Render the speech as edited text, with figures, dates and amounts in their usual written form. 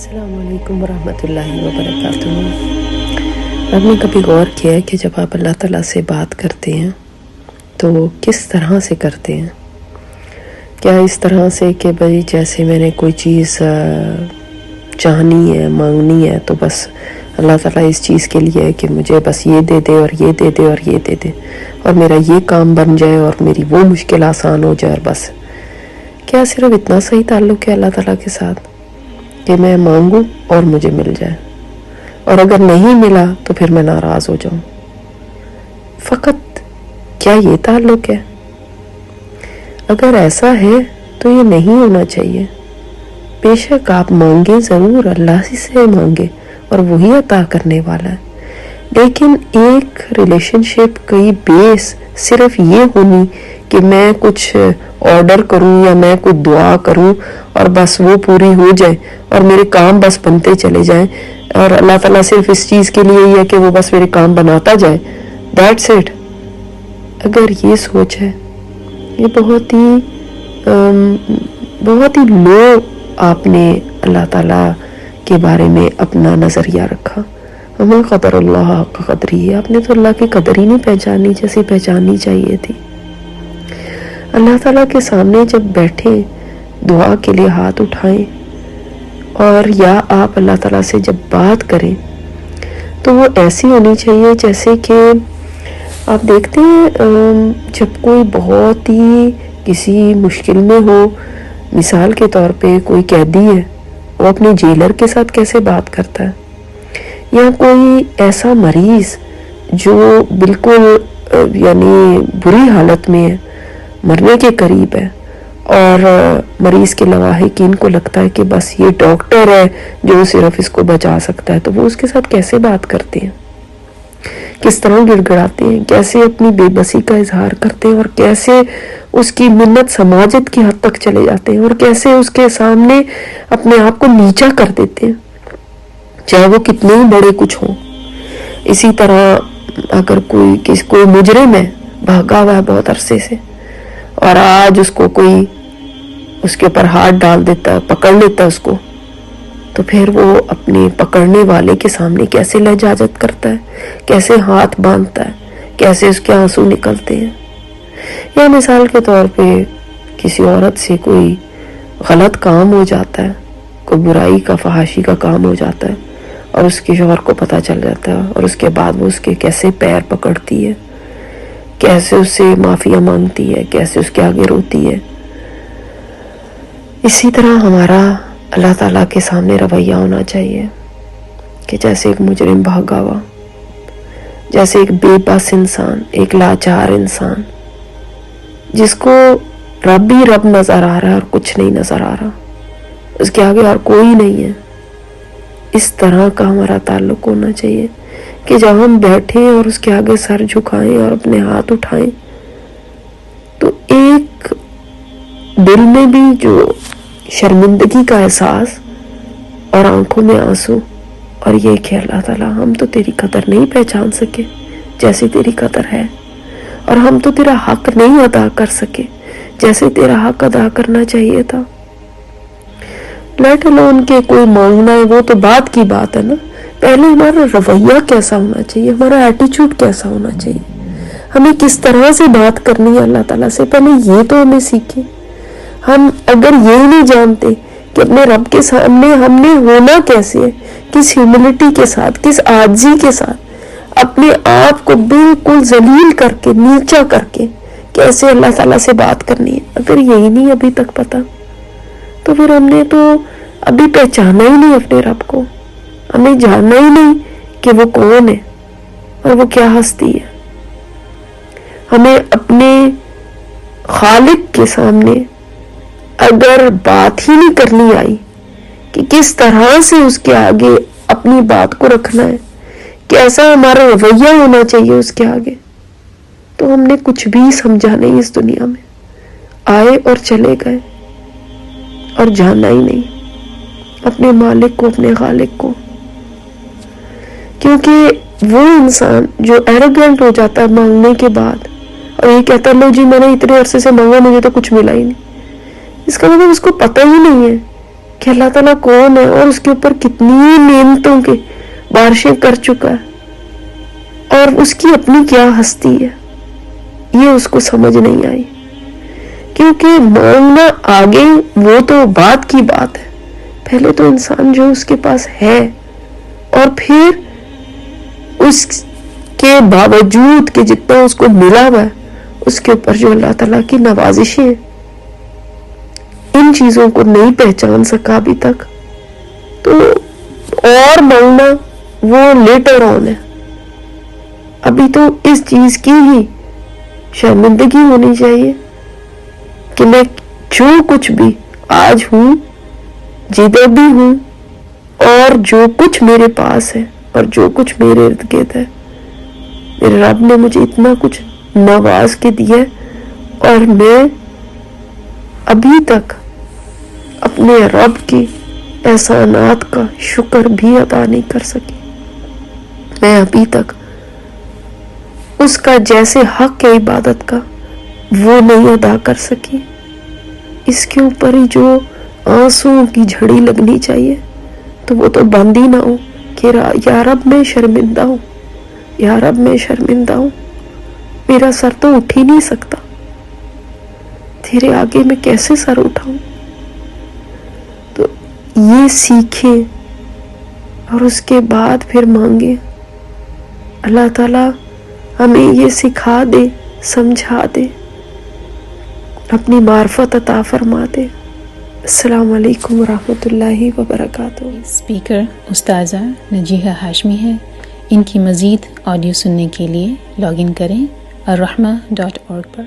السلام علیکم ورحمۃ اللہ وبرکاتہ۔ آپ نے کبھی غور کیا ہے کہ جب آپ اللہ تعالیٰ سے بات کرتے ہیں تو کس طرح سے کرتے ہیں؟ کیا اس طرح سے کہ بھائی جیسے میں نے کوئی چیز چاہنی ہے، مانگنی ہے، تو بس اللہ تعالیٰ اس چیز کے لیے ہے کہ مجھے بس یہ دے دے اور یہ دے دے اور یہ دے دے اور میرا یہ کام بن جائے اور میری وہ مشکل آسان ہو جائے اور بس؟ کیا صرف اتنا صحیح تعلق ہے اللہ تعالیٰ کے ساتھ کہ میں مانگوں اور مجھے مل جائے، اور اگر نہیں ملا تو پھر میں ناراض ہو جاؤں؟ فقط کیا یہ تعلق ہے؟ اگر ایسا ہے تو یہ نہیں ہونا چاہیے۔ بے شک آپ مانگیں، ضرور اللہ سے مانگیں اور وہی عطا کرنے والا ہے، لیکن ایک ریلیشن شپ کی بیس صرف یہ ہونی کہ میں کچھ آرڈر کروں یا میں کوئی دعا کروں اور بس وہ پوری ہو جائے اور میرے کام بس بنتے چلے جائیں، اور اللہ تعالیٰ صرف اس چیز کے لیے ہی ہے کہ وہ بس میرے کام بناتا جائے، دیٹس اٹ۔ اگر یہ سوچ ہے، یہ بہت ہی لو آپ نے اللہ تعالیٰ کے بارے میں اپنا نظریہ رکھا۔ وما قدر اللہ حق قدرہ، آپ نے تو اللہ کی قدر ہی نہیں پہچانی جیسی پہچاننی چاہیے تھی۔ اللہ تعالیٰ کے سامنے جب بیٹھیں، دعا کے لیے ہاتھ اٹھائیں، اور یا آپ اللہ تعالیٰ سے جب بات کریں تو وہ ایسی ہونی چاہیے جیسے کہ آپ دیکھتے ہیں جب کوئی بہت ہی کسی مشکل میں ہو، مثال کے طور پہ کوئی قیدی ہے، وہ اپنے جیلر کے ساتھ کیسے بات کرتا ہے، یا کوئی ایسا مریض جو بالکل یعنی بری حالت میں ہے، مرنے کے قریب ہے، اور مریض کے لواحقین کو لگتا ہے کہ بس یہ ڈاکٹر ہے جو صرف اس کو بچا سکتا ہے، تو وہ اس کے ساتھ کیسے بات کرتے ہیں، کس طرح گڑ گڑاتے ہیں، کیسے اپنی بے بسی کا اظہار کرتے ہیں، اور کیسے اس کی منت سماجت کی حد تک چلے جاتے ہیں، اور کیسے اس کے سامنے اپنے آپ کو نیچا کر دیتے ہیں، چاہے وہ کتنے ہی بڑے کچھ ہوں۔ اسی طرح اگر کوئی مجرم ہے، بھاگا ہوا ہے بہت عرصے سے، اور آج اس کو کوئی اس کے اوپر ہاتھ ڈال دیتا ہے، پکڑ لیتا ہے اس کو، تو پھر وہ اپنے پکڑنے والے کے سامنے کیسے لجاجت کرتا ہے، کیسے ہاتھ باندھتا ہے، کیسے اس کے آنسو نکلتے ہیں۔ یا مثال کے طور پہ کسی عورت سے کوئی غلط کام ہو جاتا ہے، کوئی برائی کا، فحاشی کا کام ہو جاتا ہے، اور اس کے شوہر کو پتہ چل جاتا ہے، اور اس کے بعد وہ اس کے کیسے پیر پکڑتی ہے، کیسے اس سے معافیاں مانگتی ہے، کیسے اس کے آگے روتی ہے۔ اسی طرح ہمارا اللہ تعالیٰ کے سامنے رویہ ہونا چاہیے کہ جیسے ایک مجرم بھاگا ہوا، جیسے ایک بے بس انسان، ایک لاچار انسان جس کو رب ہی رب نظر آ رہا ہے اور کچھ نہیں نظر آ رہا، اس کے آگے اور کوئی نہیں ہے۔ اس طرح کا ہمارا تعلق ہونا چاہیے کہ جب ہم بیٹھیں اور اس کے آگے سر جھکائیں اور اپنے ہاتھ اٹھائیں تو ایک دل میں بھی جو شرمندگی کا احساس اور آنکھوں میں آنسو، اور یہ کہ اللہ تعالیٰ ہم تو تیری قدر نہیں پہچان سکے جیسے تیری قدر ہے، اور ہم تو تیرا حق نہیں ادا کر سکے جیسے تیرا حق ادا کرنا چاہیے تھا۔ لیٹ الون کہ کوئی مانگنا ہے وہ تو بعد کی بات ہے نا، پہلے ہمارا رویہ کیسا ہونا چاہیے، ہمارا ایٹیچیوڈ کیسا ہونا چاہیے، ہمیں کس طرح سے بات کرنی ہے اللہ تعالیٰ سے، پہلے یہ تو ہمیں سیکھیں۔ ہم اگر یہ نہیں جانتے کہ اپنے رب کے سامنے ہم نے ہونا کیسے ہے، کس ہیوملٹی کے ساتھ، کس عاجزی کے ساتھ، اپنے آپ کو بالکل ذلیل کر کے، نیچا کر کے کیسے اللہ تعالیٰ سے بات کرنی ہے، اگر یہی نہیں ابھی تک پتا، تو پھر ہم نے تو ابھی پہچانا ہی نہیں اپنے رب کو، ہمیں جاننا ہی نہیں کہ وہ کون ہے اور وہ کیا ہستی ہے۔ ہمیں اپنے خالق کے سامنے اگر بات ہی نہیں کرنی آئی کہ کس طرح سے اس کے آگے اپنی بات کو رکھنا ہے، کیسا ہمارا رویہ ہونا چاہیے اس کے آگے، تو ہم نے کچھ بھی سمجھا نہیں اس دنیا میں، آئے اور چلے گئے اور جانا ہی نہیں اپنے مالک کو، اپنے خالق کو۔ کیونکہ وہ انسان جو ایروگینٹ ہو جاتا ہے مانگنے کے بعد اور یہ کہتا ہے لو جی میں نے اتنے عرصے سے مانگا، مجھے تو کچھ ملا ہی نہیں، اس کا مطلب اس کو پتہ ہی نہیں ہے کہ اللہ تعالیٰ کون ہے اور اس کے اوپر کتنی نعمتوں کے بارشیں کر چکا ہے اور اس کی اپنی کیا ہستی ہے، یہ اس کو سمجھ نہیں آئی. کیونکہ مانگنا آگے وہ تو بعد کی بات ہے، پہلے تو انسان جو اس کے پاس ہے اور پھر اس کے باوجود کہ جتنا اس کو ملا ہوا ہے اس کے اوپر جو اللہ تعالیٰ کی نوازشیں ہیں، ان چیزوں کو نہیں پہچان سکا ابھی تک، تو اور مانگنا وہ لیٹر آن ہے. ابھی تو اس چیز کی ہی شرمندگی ہونی چاہیے کہ میں جو کچھ بھی آج ہوں، جدھر بھی ہوں، اور جو کچھ میرے پاس ہے اور جو کچھ میرے ارد گرد ہے، میرے رب نے مجھے اتنا کچھ نواز کے دیا اور میں ابھی تک اپنے رب کی احسانات کا شکر بھی ادا نہیں کر سکی. میں ابھی تک اس کا جیسے حق ہے عبادت کا وہ نہیں ادا کر سکی. اس کے اوپر ہی جو آنسوؤں کی جھڑی لگنی چاہیے تو وہ تو بند ہی نہ ہو کہ یا رب میں شرمندہ ہوں، یا رب میں شرمندہ ہوں، میرا سر تو اٹھ ہی نہیں سکتا، تیرے آگے میں کیسے سر اٹھاؤں. تو یہ سیکھیں اور اس کے بعد پھر مانگیں. اللہ تعالیٰ ہمیں یہ سکھا دے، سمجھا دے، اپنی معرفت عطا فرما دے. السلام علیکم ورحمۃ اللہ وبرکاتہ. اسپیکر استاذہ نجیحہ ہاشمی ہے. ان کی مزید آڈیو سننے کے لیے لاگ ان کریں الرحمہ.org پر.